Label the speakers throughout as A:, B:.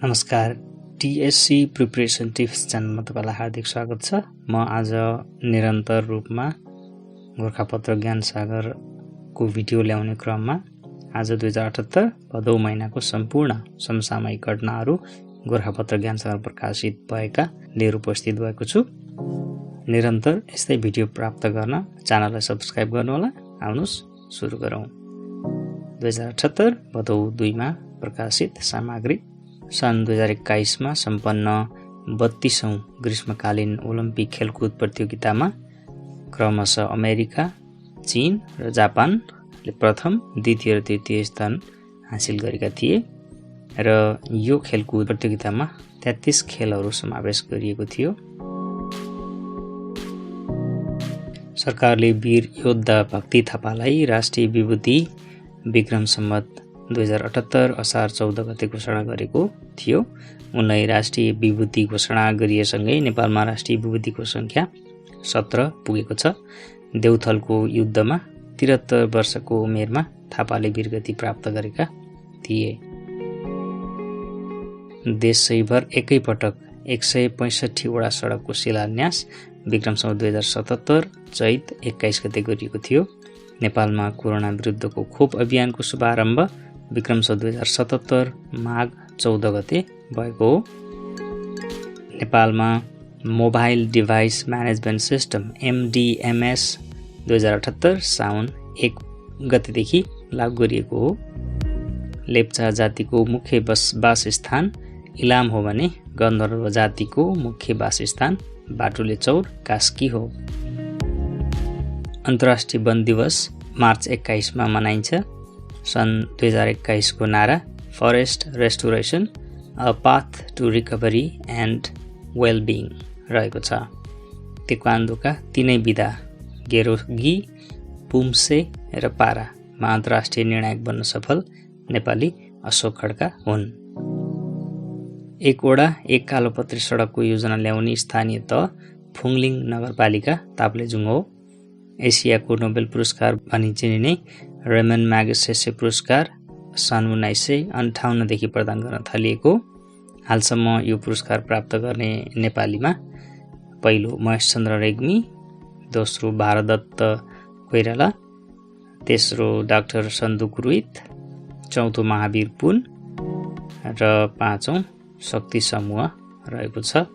A: नमस्कार, TSC preparation tips च्यानलमा तपाईँलाई हार्दिक स्वागत छ। म आज निरन्तर रूपमा गोरखापत्र ज्ञान सागरको भिडियो ल्याउने क्रममा आज 2078 भदौ महिनाको सम्पूर्ण समसामयिक घटनाहरू गोरखापत्र ज्ञान सागर प्रकाशित भएका लिएर उपस्थित भएको छु। निरन्तर यस्तै भिडियो प्राप्त गर्न च्यानललाई सब्स्क्राइब गर्नुहोला। आउनुहोस् सुरु गरौँ। 2078 भदौ 2 मा प्रकाशित सामग्री सन् 2021 मा सम्पन्न 32औं ग्रीष्मकालीन ओलम्पिक खेलकुद प्रतियोगितामा क्रमशः अमेरिका, चीन र जापानले प्रथम, द्वितीय र तृतीय स्थान हासिल गरेका थिए र यो खेलकुद प्रतियोगितामा 33 खेलहरू समावेश गरिएको थियो। सरकारले वीर योद्धा भक्ति थापालाई राष्ट्रिय विभूति विक्रम सम्वत 2078 असार 14 गते घोषणा गरेको थियो। उनलाई राष्ट्रिय विभूति घोषणा गरिएसँगै नेपालमा राष्ट्रिय विभूतिको संख्या 17 पुगेको छ। देउथलको युद्धमा 73 वर्षको उमेरमा थापाले वीरगति प्राप्त गरेका थिए। देशैभर एकैपटक 165 वटा सडकको शिलान्यास विक्रम सम्वत 2077 चैत 21 गते गरिएको थियो। नेपालमा कोरोना विरुद्धको खोप अभियानको शुभारम्भ विक्रम सम्वत 2077 माघ 14 गते भएको हो। नेपालमा mobile device management system MDMS 2078 साउन 1 गतेदेखि लागू गरिएको हो। लेप्चा जातिको मुख्य वासस्थान इलाम हो भने गन्धर्व जातिको मुख्य वासस्थान बाटुलेचौर कास्की हो। अन्तर्राष्ट्रिय वन दिवस मार्च 21 मा मनाइन्छ। सन् 2021 को नारा forest restoration a path to recovery and wellbeing रहेको छ। तेक्वान्दोका तीनै विधा गेरोगी, पुम्से र पारामा अन्तर्राष्ट्रिय निर्णायक बन्न सफल नेपाली अशोक खड्का हुन्। एक वडा एक कालोपत्री सडकको योजना ल्याउने स्थानीय तह फुङलिङ नगरपालिका ताप्लेजुङ हो। एसियाको नोबेल पुरस्कार भनी चिनिने रेमन म्यागसेसे पुरस्कार सन् 1958 देखि प्रदान गर्न थालिएको। हालसम्म यो पुरस्कार प्राप्त गर्ने नेपालीमा पहिलो महेशचन्द्र रेग्मी, दोस्रो भारतदत्त कोइराला, तेस्रो डाक्टर सन्दुक रुइत, चौथो महावीर पुन र पाँचौं शक्ति समूह रहेको छ।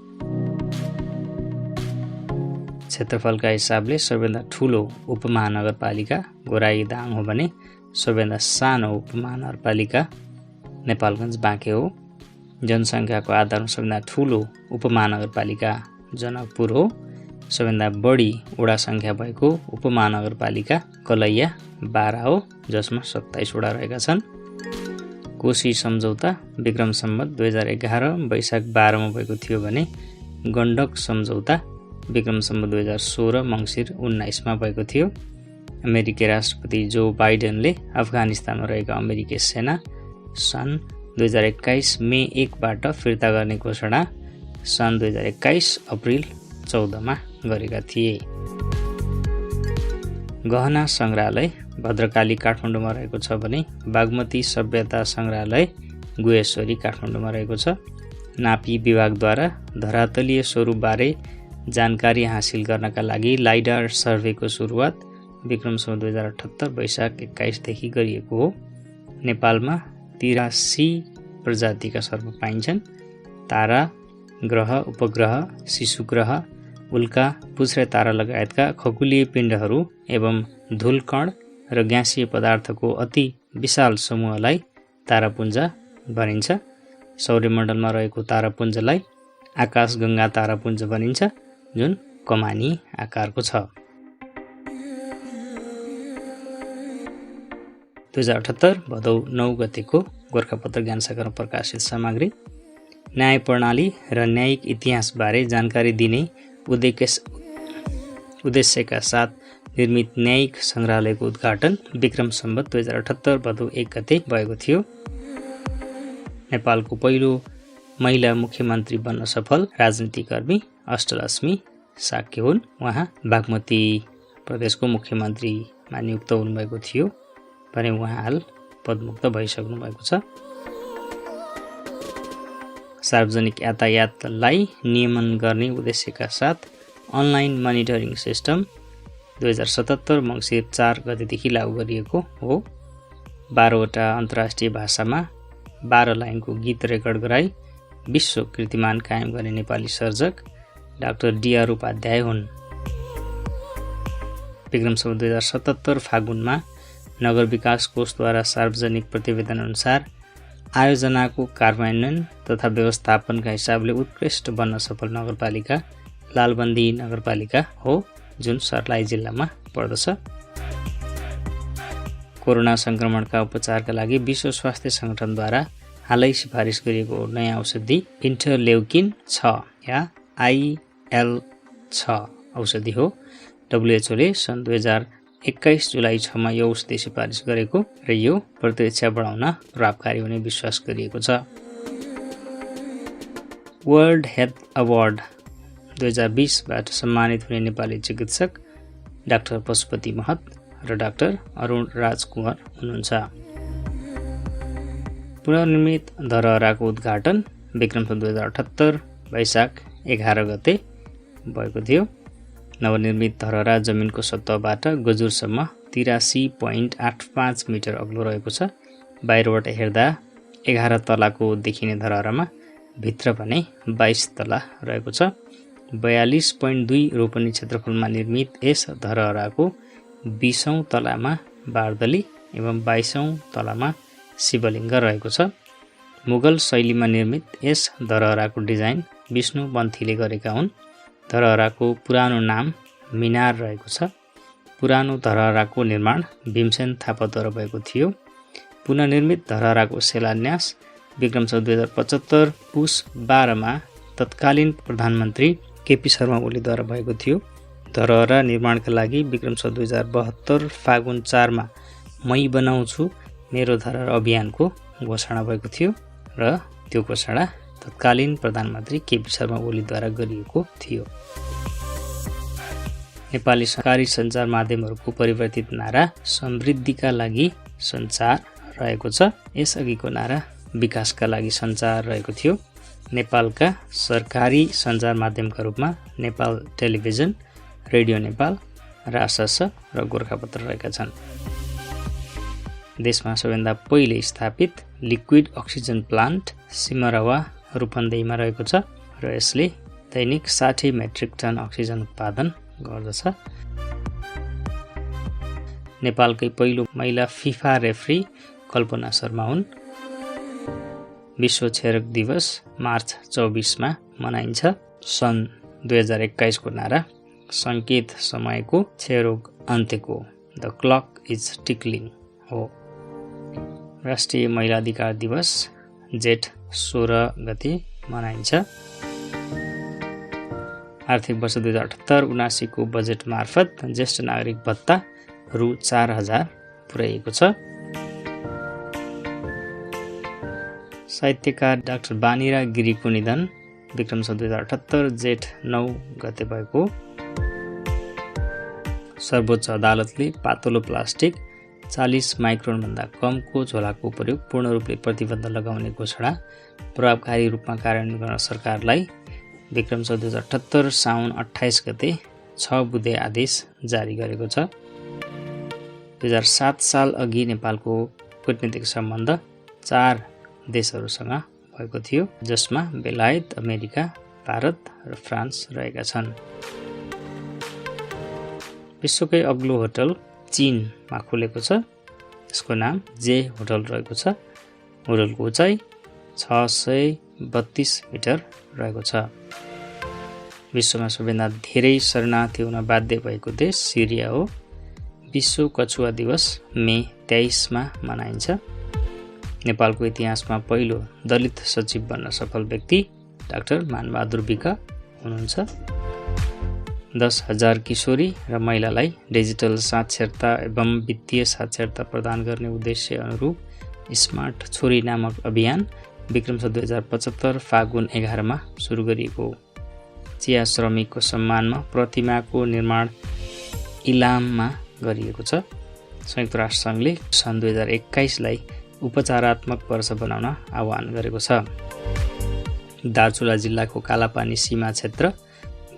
A: क्षेत्रफलका हिसाबले सबैभन्दा ठूलो उपमहानगरपालिका गोराइदाङ हो भने सबैभन्दा सानो उपमहानगरपालिका नेपालगञ्ज बाँके हो। जनसङ्ख्याको आधारमा सबैभन्दा ठूलो उपमहानगरपालिका जनकपुर हो। सबैभन्दा बढी वडा सङ्ख्या भएको उपमहानगरपालिका कलैया 12 हो, जसमा 27 वडा रहेका छन्। कोशी सम्झौता विक्रम सम्वत 2011 वैशाख 12 मा भएको थियो भने गण्डक सम्झौता विक्रम सम्वत 2016 मङ्सिर 19 मा भएको थियो। अमेरिकी राष्ट्रपति जो बाइडेनले अफगानिस्तानमा रहेका अमेरिकी सेना सन् 2021 मे 1 बाट फिर्ता गर्ने घोषणा सन् 2021 अप्रिल 14 मा गरेका थिए। गहना सङ्ग्रहालय भद्रकाली काठमाडौँमा रहेको छ भने बागमती सभ्यता सङ्ग्रहालय गुहेश्वरी काठमाडौँमा रहेको छ। नापी विभागद्वारा धरातलीय स्वरूपबारे जानकारी हासिल गर्नका लागि लाइडार सर्वेको सुरुवात विक्रम सम्वत 2078 वैशाख 21 देखि गरिएको हो। नेपालमा 83 प्रजातिका सर्प पाइन्छन्। तारा, ग्रह, उपग्रह, शिशुग्रह, उल्का, पुच्छरे तारा लगायतका खगोलीय पिण्डहरू एवं धूलकण र ग्याँसीय पदार्थको अति विशाल समूहलाई तारापुञ्ज भनिन्छ। सौर्यमण्डलमा रहेको तारापुञ्जलाई आकाशगङ्गा तारापुञ्ज भनिन्छ, जुन कमानी आकारको छ। 2078 भदौ 9 गतेको गोरखापत्र ज्ञान सागरमा प्रकाशित सामग्री न्याय प्रणाली र न्यायिक इतिहासबारे जानकारी दिने उद्देश्यका साथ निर्मित न्यायिक सङ्ग्रहालयको उद्घाटन विक्रम सम्वत 2078 भदौ 1 गते भएको थियो। नेपालको पहिलो महिला मुख्यमन्त्री बन्न सफल राजनीतिकर्मी अष्टलक्ष्मी साक्य हुन्। उहाँ बागमती प्रदेशको मुख्यमन्त्रीमा नियुक्त हुनुभएको थियो भने उहाँ हाल पदमुक्त भइसक्नु भएको छ। सार्वजनिक यातायातलाई नियमन गर्ने उद्देश्यका साथ अनलाइन मोनिटरिङ सिस्टम 2077 मङ्सिर 4 गतेदेखि लागू गरिएको हो। 12वटा अन्तर्राष्ट्रिय भाषामा 12 लाइनको गीत रेकर्ड गराई विश्व कीर्तिमान कायम गर्ने नेपाली सर्जक डाक्टर डीआर उपाध्याय हुन्। विक्रम सम्वत 2077 फागुनमा नगर विकास कोषद्वारा सार्वजनिक प्रतिवेदन अनुसार आयोजनाको कार्यान्वयन तथा व्यवस्थापनका हिसाबले उत्कृष्ट बन्न सफल नगरपालिका लालबन्दी नगरपालिका हो, जुन सर्लाही जिल्लामा पर्दछ। कोरोना संक्रमणका उपचारका लागि विश्व स्वास्थ्य संगठनद्वारा हालै सिफारिस गरिएको नयाँ औषधि इन्टरलेउकिन 6 या IL-6 औषधि हो। WHO सन् 2021 जुलाई 6 मा यो औषधि सिफारिस गरेको र यो प्रतिरक्षा बढाउन प्रभावकारी हुने विश्वास गरिएको छ। वर्ल्ड हेल्थ अवार्ड 2020 बाट सम्मानित हुने नेपाली चिकित्सक डाक्टर पशुपति महत र डाक्टर अरुण राजकुमार हुनुहुन्छ। पुनर्निर्मित धरहराको उद्घाटन विक्रम सम्वत 2078 वैशाख 11 गते भएको थियो। नवनिर्मित धरहरा जमिनको सतहबाट गजुरसम्म 83.85 मिटर अग्लो रहेको छ। बाहिरबाट हेर्दा 11 तलाको देखिने धरहरामा भित्र भने 22 तला रहेको छ। 42.2 रोपनी क्षेत्रफलमा निर्मित यस धरहराको 20औं तलामा बारदली एवं 22औं तलामा शिवलिङ्ग रहेको छ। मुगल शैलीमा निर्मित यस धरहराको डिजाइन विष्णु बन्थीले गरेका हुन्। धरहराको पुरानो नाम मिनार रहेको छ। पुरानो धरहराको निर्माण भीमसेन थापाद्वारा भएको थियो। पुनर्निर्मित धरहराको शिलान्यास विक्रम सम्वत 2075 पुस 12 मा तत्कालीन प्रधानमन्त्री केपी शर्मा ओलीद्वारा भएको थियो। धरहरा निर्माणका लागि विक्रम सम्वत 2072 फागुन 4 मा मै बनाउँछु मेरो धरहरा अभियानको घोषणा भएको थियो र त्यो घोषणा तत्कालीन प्रधानमन्त्री केपी शर्मा ओलीद्वारा गरिएको थियो। नेपाली सरकारी सञ्चार माध्यमहरूको परिवर्तित नारा समृद्धिका लागि सञ्चार रहेको छ। यसअघिको नारा विकासका लागि सञ्चार रहेको थियो। नेपालका सरकारी सञ्चार माध्यमका रूपमा नेपाल टेलिभिजन, रेडियो नेपाल, रासस र गोरखापत्र रहेका छन्। देशमा सबैभन्दा पहिले स्थापित लिक्विड अक्सिजन प्लान्ट सिमरवा रूपन्देहीमा रहेको छ र यसले दैनिक 60 मेट्रिक टन अक्सिजन उत्पादन गर्दछ। नेपालकै पहिलो महिला फिफा रेफ्री कल्पना शर्मा हुन्। विश्व क्षयरोग दिवस मार्च 24 मा मनाइन्छ। सन् 2021 को नारा सङ्केत समयको क्षयरोग अन्त्यको द क्लक इज टिकलिङ हो। राष्ट्रिय महिला अधिकार दिवस जेठ 16 गते मनाइन्छ। आर्थिक वर्ष 2078-79 को बजेट मार्फत ज्येष्ठ नागरिक भत्ता रु 4000 पुर्याइएको छ। साहित्यकार डाक्टर बानीरा गिरीको निधन विक्रम सम्वत 2078 जेठ 9 गते भएको। सर्वोच्च अदालतले पातलो प्लास्टिक 40 माइक्रोनभन्दा कमको झोलाको प्रयोग पूर्ण रूपले प्रतिबन्ध लगाउने घोषणा प्रभावकारी रूपमा कार्यान्वयन गर्न सरकारलाई विक्रम सम्वत 2078 साउन 28 गते 6 बुँदे आदेश जारी गरेको छ। 2007 साल अघि नेपालको कूटनीतिक सम्बन्ध 4 देशहरूसँग भएको थियो, जसमा बेलायत, अमेरिका, भारत र फ्रान्स रहेका छन्। विश्वकै अग्लो होटल चीनमा खुलेको छ। यसको नाम जे होटल रहेको छ। होटलको उचाइ 632 मिटर रहेको छ। विश्वमा सबैभन्दा धेरै शरणार्थी हुन बाध्य भएको देश सिरिया हो। विश्व कछुवा दिवस मे 23 मा मनाइन्छ। नेपालको इतिहासमा पहिलो दलित सचिव बन्न सफल व्यक्ति डाक्टर मानबहादुर विक हुनुहुन्छ। 10,000 किशोरी र महिलालाई डिजिटल साक्षरता एवं वित्तीय साक्षरता प्रदान गर्ने उद्देश्य अनुरूप स्मार्ट छोरी नामक अभियान विक्रम सम्वत 2075 फागुन 11 मा सुरु गरिएको। चिया श्रमिकको सम्मानमा प्रतिमाको निर्माण इलाममा गरिएको छ। संयुक्त राष्ट्र सङ्घले सन् 2021 लाई उपचारात्मक वर्ष बनाउन आह्वान गरेको छ। दार्चुला जिल्लाको कालापानी सीमा क्षेत्र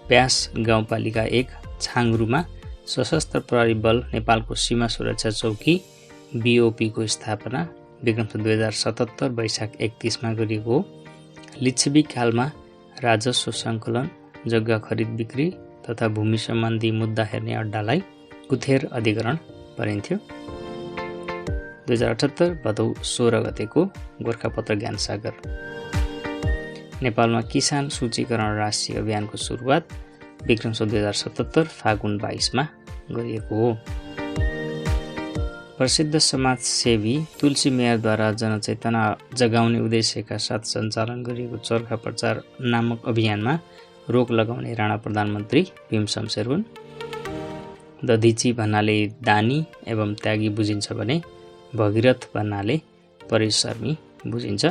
A: ब्यास गाउँपालिका 1 छाङ्ग्रुमा सशस्त्र प्रहरी बल नेपालको सीमा सुरक्षा चौकी BOP को स्थापना विक्रम 2077 वैशाख 31 मा गरिएको हो। लिच्छवी कालमा राजस्व सङ्कलन, जग्गा खरिद बिक्री तथा भूमि सम्बन्धी मुद्दा हेर्ने अड्डालाई गुथेर अधिकरण भनिन्थ्यो। 2078 भदौ 16 गतेको गोरखापत्र ज्ञानसागर। नेपालमा किसान सूचीकरण राष्ट्रिय अभियानको सुरुवात विक्रम 2077 फागुन 22 मा गरिएको हो। प्रसिद्ध समाजसेवी तुलसी मेयरद्वारा जनचेतना जगाउने उद्देश्यका साथ सञ्चालन गरिएको चरखा प्रचार नामक अभियानमा रोक लगाउने राणा प्रधानमन्त्री भीम शमशेर हुन्। दधिची भन्नाले दानी एवं त्यागी बुझिन्छ भने भगीरथ भन्नाले परिश्रमी बुझिन्छ।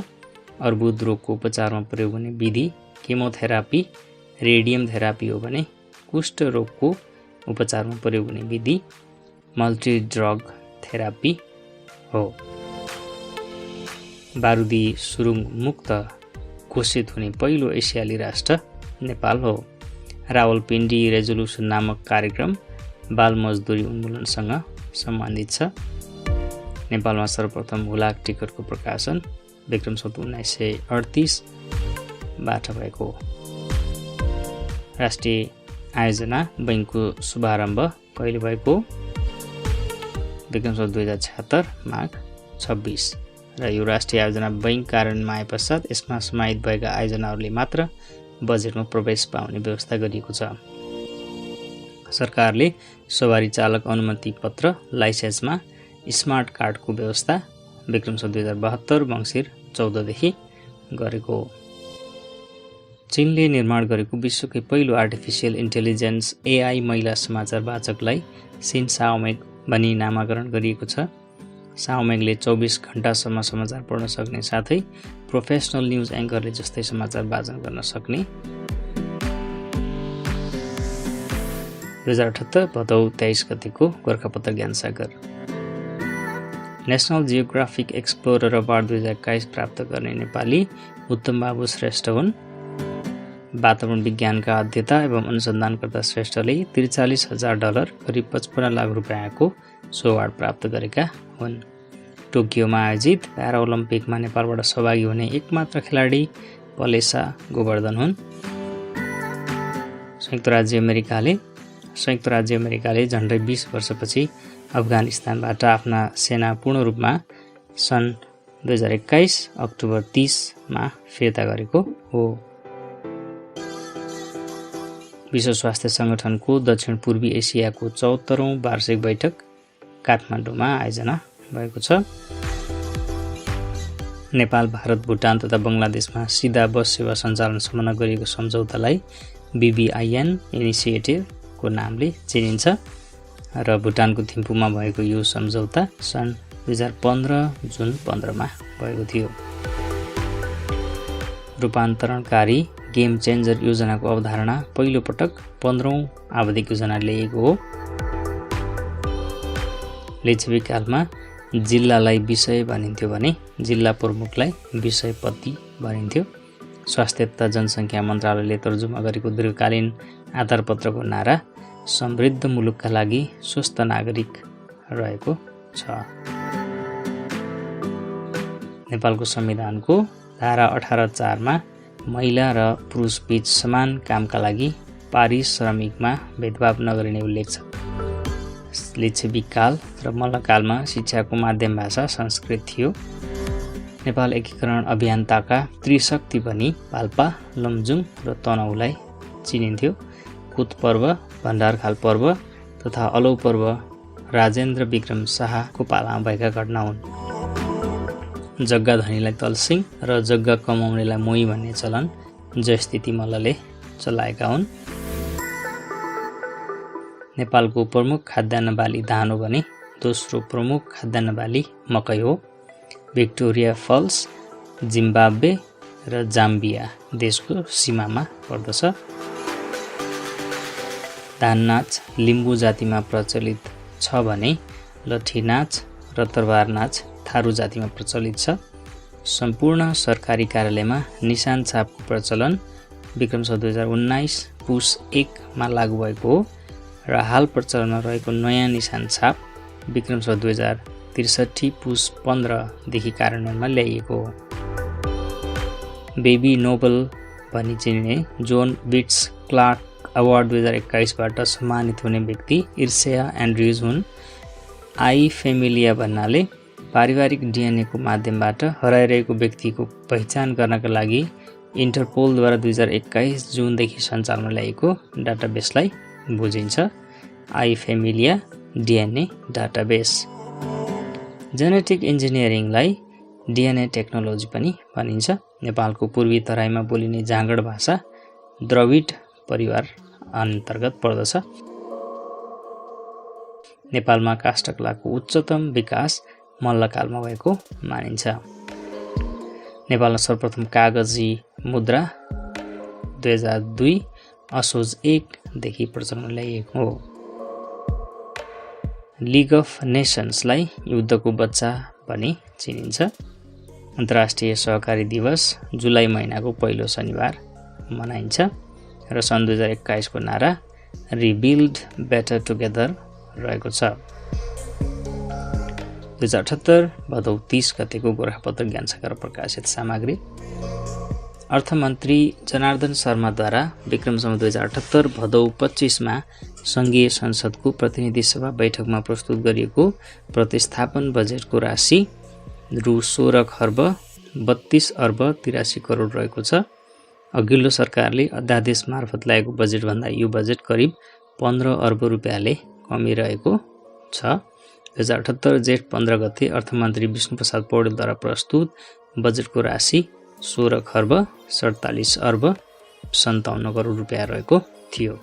A: अर्बुद रोगको उपचारमा प्रयोग हुने विधि केमोथेरापी, रेडियम थेरापी हो भने कुष्ठ रोगको उपचारमा प्रयोग हुने विधि मल्टी ड्रग थेरापी हो। बारुदी सुरुङ मुक्त घोषित हुने पहिलो एसियाली राष्ट्र नेपाल हो। रावलपिण्डी रेजोल्युसन नामक कार्यक्रम बाल मजदुरी उन्मूलनसँग सम्बन्धित छ। नेपालमा सर्वप्रथम हुलाक टिकटको प्रकाशन विक्रम 1938 बाट भएको हो। राष्ट्रिय आयोजना बैंकको शुभारम्भ कहिले भएको? विक्रम 2076 माघ 26 र यो राष्ट्रिय आयोजना बैंक कार्यान्वयनमा आए पश्चात यसमा समाहित भएका आयोजनाहरूले मात्र बजेटमा प्रवेश पाउने व्यवस्था गरिएको छ। सरकारले सवारी चालक अनुमति पत्र लाइसेन्समा स्मार्ट कार्डको व्यवस्था विक्रम 2072 मङ्सिर 14 देखि गरेको हो। चीनले निर्माण गरेको विश्वकै पहिलो आर्टिफिसियल इन्टेलिजेन्स AI महिला समाचार वाचकलाई सिन साओमेग भनी नामाकरण गरिएको छ। साओमेगले 24 घण्टासम्म समाचार पढ्न सक्ने साथै प्रोफेसनल न्युज एङ्करले जस्तै समाचार वाचन गर्न सक्ने। 2078 भदौ 23 गतेको Gorkhapatra Gyansagar. National geographic explorer award 2021 प्राप्त गर्ने नेपाली उत्तम बाबु श्रेष्ठ हुन्। वातावरण विज्ञानका अध्येता एवं अनुसन्धानकर्ता श्रेष्ठले $43,000 करिब 55 लाख रुपियाँको सो अवार्ड प्राप्त गरेका हुन्। टोकियोमा आयोजित प्यारा ओलम्पिकमा नेपालबाट सहभागी हुने एकमात्र खेलाडी पलेसा गोवर्धन हुन्। संयुक्त राज्य अमेरिकाले झन्डै 20 वर्षपछि अफगानिस्तानबाट आफ्ना सेना पूर्ण रूपमा सन् 2021 अक्टोबर 30 मा फिर्ता गरेको हो। विश्व स्वास्थ्य संगठनको दक्षिण पूर्वी एसियाको 74औं वार्षिक बैठक काठमाडौँमा आयोजना भएको छ। नेपाल, भारत, भुटान तथा बङ्गलादेशमा सिधा बस सेवा सञ्चालन सम्बन्ध गरिएको सम्झौतालाई BBIN इनिसिएटिभको नामले चिनिन्छ र भुटानको थिम्पूमा भएको यो सम्झौता सन् 2015 जुन 15 मा भएको थियो। रूपान्तरणकारी गेम चेन्जर योजनाको अवधारणा पहिलो पटक 15औं आवधिक योजना ल्याइएको हो। लिच्छवी कालमा जिल्लालाई विषय भनिन्थ्यो भने जिल्ला प्रमुखलाई विषयपति भनिन्थ्यो। स्वास्थ्य तथा जनसङ्ख्या मन्त्रालयले तर्जुमा गरेको दीर्घकालीन आधारपत्रको नारा समृद्ध मुलुकका लागि स्वस्थ नागरिक रहेको छ। नेपालको संविधानको धारा 18(4) मा महिला र पुरुष बीच समान कामका लागि पारिश्रमिकमा भेदभाव नगरिने उल्लेख छ। लिच्छवी काल र मल्लकालमा शिक्षाको माध्यम भाषा संस्कृत थियो। नेपाल एकीकरण अभियन्ताका त्रिशक्ति भनी पाल्पा, लमजुङ र तनहुँलाई चिनिन्थ्यो। कुत पर्व, भण्डारखाल पर्व तथा अलौ पर्व राजेन्द्र विक्रम शाहको पालामा भएका घटना हुन्। जग्गा धनीलाई तलसिङ र जग्गा कमाउनेलाई मोही भन्ने चलन जयस्थिति मल्लले चलाएका हुन्। नेपालको प्रमुख खाद्यान्न बाली धान हो भने दोस्रो प्रमुख खाद्यान्न बाली मकै हो। भिक्टोरिया फल्स जिम्बाब्वे र जाम्बिया देशको सीमामा पर्दछ। धान नाच लिम्बू जातिमा प्रचलित छ भने लठी नाच र तरबार नाच थारू जातिमा प्रचलित छ। सम्पूर्ण सरकारी कार्यालयमा निशान छापको प्रचलन विक्रम सम्वत 2019 पुस 1 मा लागू भएको हो र हाल प्रचलनमा रहेको नयाँ निशान छाप विक्रम सम्वत 2063 पुस 15 देखि कार्यान्वयनमा ल्याइएको हो। बेबी नोबल भनी चिनिने जोन बिट्स क्लार्क अवार्ड 2021 बाट सम्मानित हुने व्यक्ति इर्सेया एन्ड्रुज हुन्। आई फेमिलिया भन्नाले पारिवारिक डिएनए को माध्यमबाट हराइरहेको व्यक्तिको पहिचान गर्नका लागि इन्टरपोलद्वारा 2021 जुनदेखि सञ्चालनमा ल्याएको डाटाबेसलाई बुझिन्छ आई फेमिलिया डिएनए डाटाबेस। जेनेटिक इन्जिनियरिङलाई डिएनए टेक्नोलोजी पनि भनिन्छ। नेपालको पूर्वी तराईमा बोलिने जाँगड भाषा द्रविड परिवार अन्तर्गत पर्दछ। नेपालमा काष्ठकलाको उच्चतम विकास मल्लकालमा भएको मानिन्छ। नेपालमा सर्वप्रथम कागजी मुद्रा 2002 असोज 1 देखि प्रचलनमा ल्याइएको हो। लिग अफ नेसन्सलाई युद्धको बच्चा भनी चिनिन्छ। अन्तर्राष्ट्रिय सहकारी दिवस जुलाई महिनाको पहिलो शनिबार मनाइन्छ र सन् 2021 को नारा रिबिल्ड बेटर टुगेदर रहेको छ। 2078 भदौ 30 गतेको गोरखापत्र ज्ञानशाखा प्रकाशित सामग्री। अर्थमन्त्री जनार्दन शर्माद्वारा विक्रम सम्वत 2078 भदौ 25 मा संघीय संसदको प्रतिनिधि सभा बैठकमा प्रस्तुत गरिएको प्रतिस्थापन बजेटको राशि रु 16 खर्ब 32 अर्ब 83 करोड रहेको छ। अघिल्लो सरकारले अध्यादेश मार्फत ल्याएको बजेटभन्दा यो बजेट करिब 15 अर्ब रुपियाँले कमी रहेको छ। 2078 जेठ 15 गते अर्थमन्त्री विष्णुप्रसाद पौडेलद्वारा प्रस्तुत बजेटको राशि 16 खर्ब 47 अर्ब 57 करोड रुपियाँ रहेको थियो।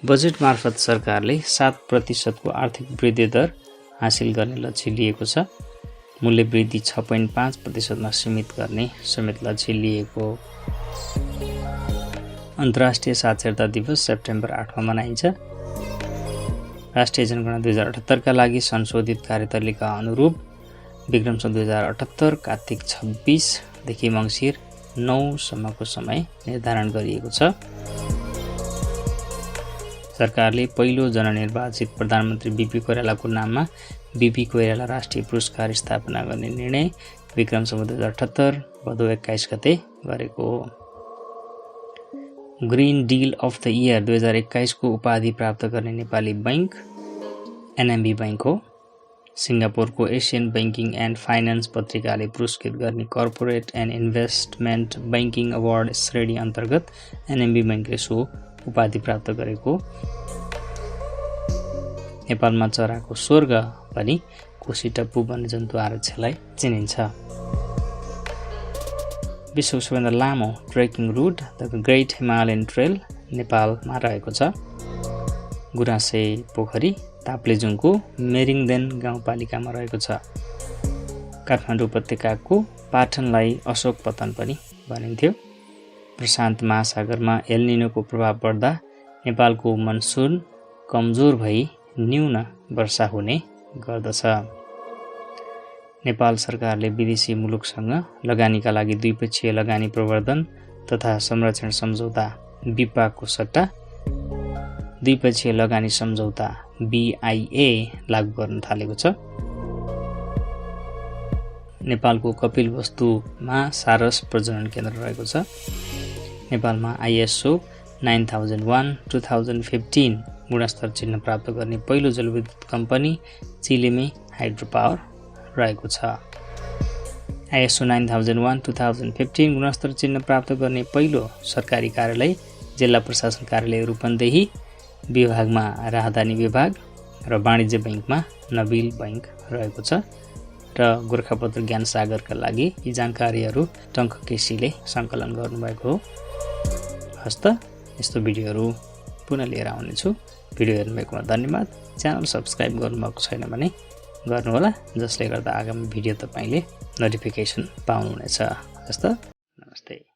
A: बजेट मार्फत सरकारले 7% को आर्थिक वृद्धि दर हासिल गर्ने लक्ष्य लिएको छ। मूल्य वृद्धि 6.5% मा सीमित गर्ने समेत लक्ष्य लिएको। अन्तर्राष्ट्रिय साक्षरता दिवस सेप्टेम्बर 8 मा मनाइन्छ। राष्ट्रिय जनगणना 2078 का लागि संशोधित कार्यतालिका अनुरूप विक्रम सम्वत 2078 कार्तिक 26 देखि मङ्सिर 9 सम्मको समय निर्धारण गरिएको छ। सरकारले पहिलो जननिर्वाचित प्रधानमन्त्री बीपी कोइरालाको नाममा बीपी कोइराला राष्ट्रिय पुरस्कार स्थापना गर्ने निर्णय विक्रम सम्वत 2078 भदौ 21 गते गरेको हो। Green deal of the year 2021 को उपाधि प्राप्त गर्ने नेपाली बैंक एनएमबी बैंक हो। सिङ्गापुरको एसियन बैंकिङ एन्ड फाइनान्स पत्रिकाले पुरस्कृत गर्ने corporate and investment banking award श्रेणी अन्तर्गत एनएमबी बैंकले सो उपाधि प्राप्त गरेको। नेपालमा चराको स्वर्ग भनी कोसीटप्पु वन्यजन्तु आरक्षलाई चिनिन्छ। विश्वको सबैभन्दा लामो trekking route the great Himalayan trail नेपालमा रहेको छ। गुराँसे पोखरी ताप्लेजुङको मेरिङदेन गाउँपालिकामा रहेको छ। काठमाडौँ उपत्यकाको पाटनलाई अशोक पतन पनि भनिन्थ्यो। प्रशान्त महासागरमा एलनिनोको प्रभाव पर्दा नेपालको मनसुन कमजोर भई न्यून वर्षा हुने गर्दछ। नेपाल सरकारले विदेशी मुलुकसँग लगानीका लागि द्विपक्षीय लगानी प्रवर्धन तथा संरक्षण सम्झौता बिपाको सट्टा द्विपक्षीय लगानी सम्झौता BIA लागू गर्न थालेको छ। नेपालको कपिलवस्तुमा सारस प्रजनन केन्द्र रहेको छ। नेपालमा ISO 9001-2015 गुणस्तर चिन्ह प्राप्त गर्ने पहिलो जलविद्युत कम्पनी चिलेमे हाइड्रो पावर रहेको छ। ISO 9001-2015 गुणस्तर चिन्ह प्राप्त गर्ने पहिलो सरकारी कार्यालय जिल्ला प्रशासन कार्यालय रूपन्देही विभागमा राहदानी विभाग र वाणिज्य बैंकमा नबिल बैंक रहेको छ। र गोरखापत्र ज्ञान सागरका लागि यी जानकारीहरू टङ्क केसीले सङ्कलन गर्नुभएको हो। हस्त यस्तो भिडियोहरू पुनः लिएर आउनेछु। भिडियो हेर्नुभएकोमा धन्यवाद। च्यानल सब्स्क्राइब गर्नुभएको छैन भने गर्नुहोला, जसले गर्दा आगामी भिडियो तपाईँले नोटिफिकेसन पाउनुहुनेछ। हस्त नमस्ते।